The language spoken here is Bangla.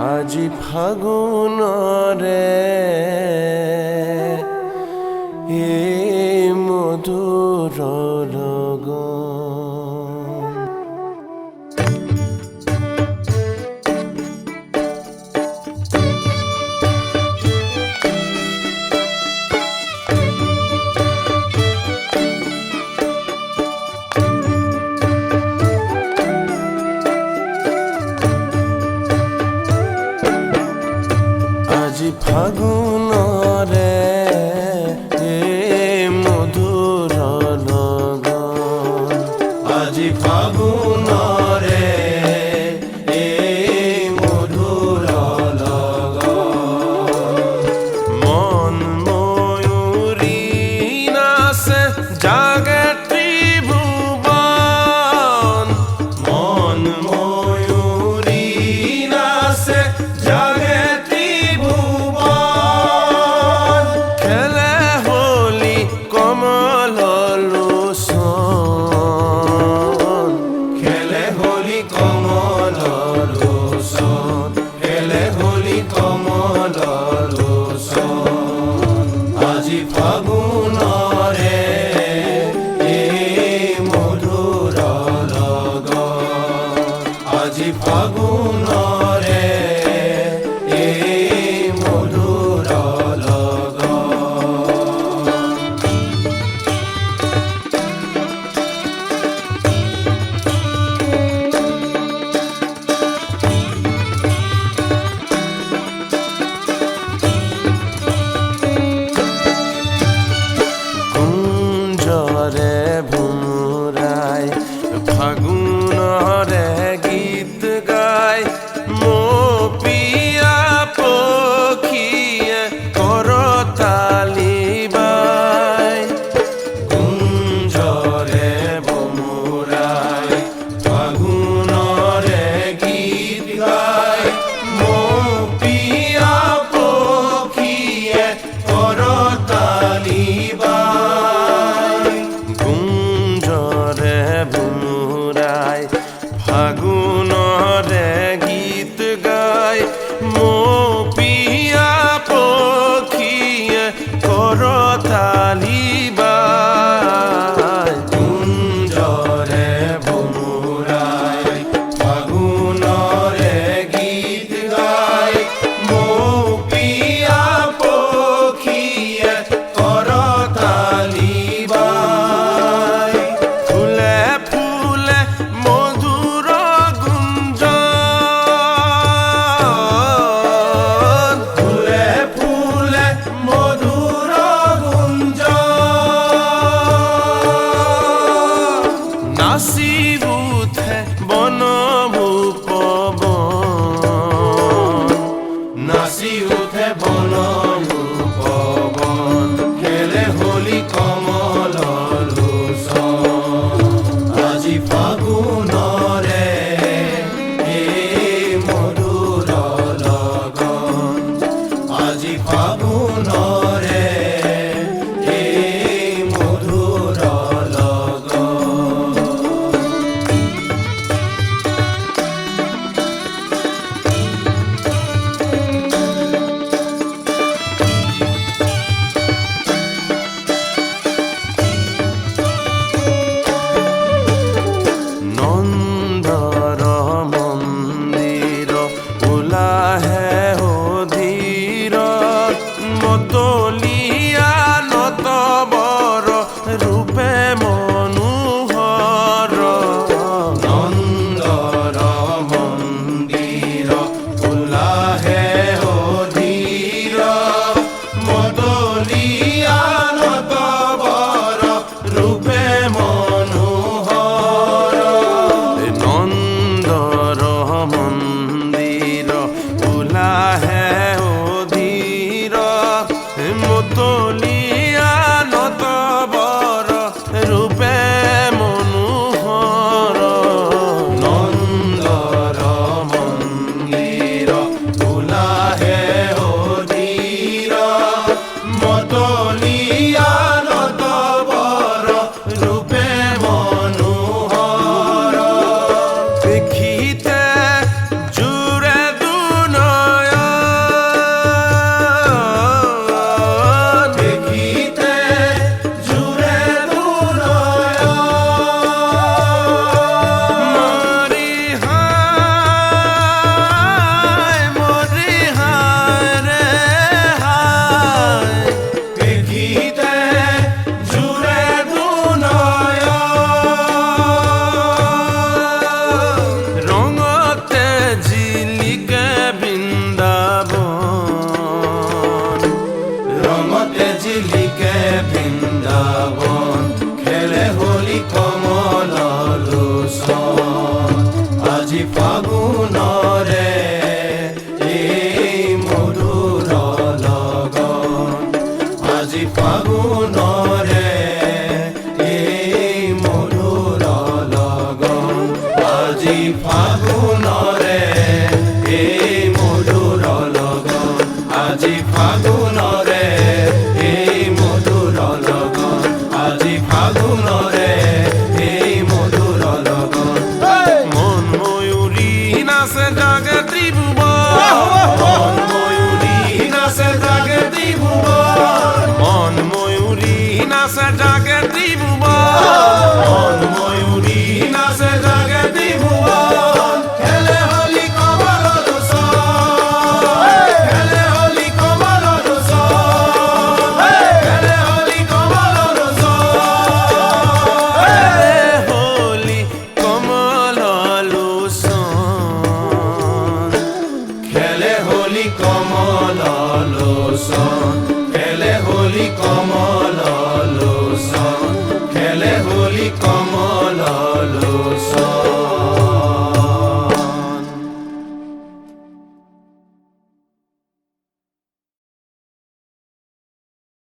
আজি ফাগুনরে এই মধুর লগন আজি ফাগুনরে এই মধুর লগন আজি ফাগুনরে এই মধুর লগন মন ময়ূরী নাচে জাগে ত্রিভুবন মন ময়ূরী নাচে জাগে আজি ফাগুনরে এই মধুর লগন আজি ফাগুনরে এই মধুর রে ভুমুরাই ফাগুনরে গীত গায় মো পিয়া পখিয়ে করতালি বাই কুঞ্জরে ভুমুরাই ফাগুনরে গীত গায় মো পিয়া পখিয়ে করতালি ভুমুরাই ফাগুনরে গীত গায় মো পিয়া পখিয়ে করতালি বাই কুঞ্জরে ভুমুরাই ফাগুনরে গীত গায় মো পিয়া পখিয়ে করতালি বাই নাচি উঠে বনভূপবন নাচি উঠে বনভূপবন খেলে হোলি কমল লোচন আজি ফাগুনরে এই মধুর লগন আজি ফাগুনরে এই মধুর নন্দর মন্দির উলাহে অধীর মতলিয়া নতবর রূপে মনোহর নন্দর মন্দির উলাহে অধীর মতলিয়া নতবর রূপে মনোহর ফাগুনরে এই মধুর লগন, আজি ফাগুনরে এই মধুর লগন, আজি ফাগুনরে এই মধুর লগন। মন ময়ূরী নাচে জাগে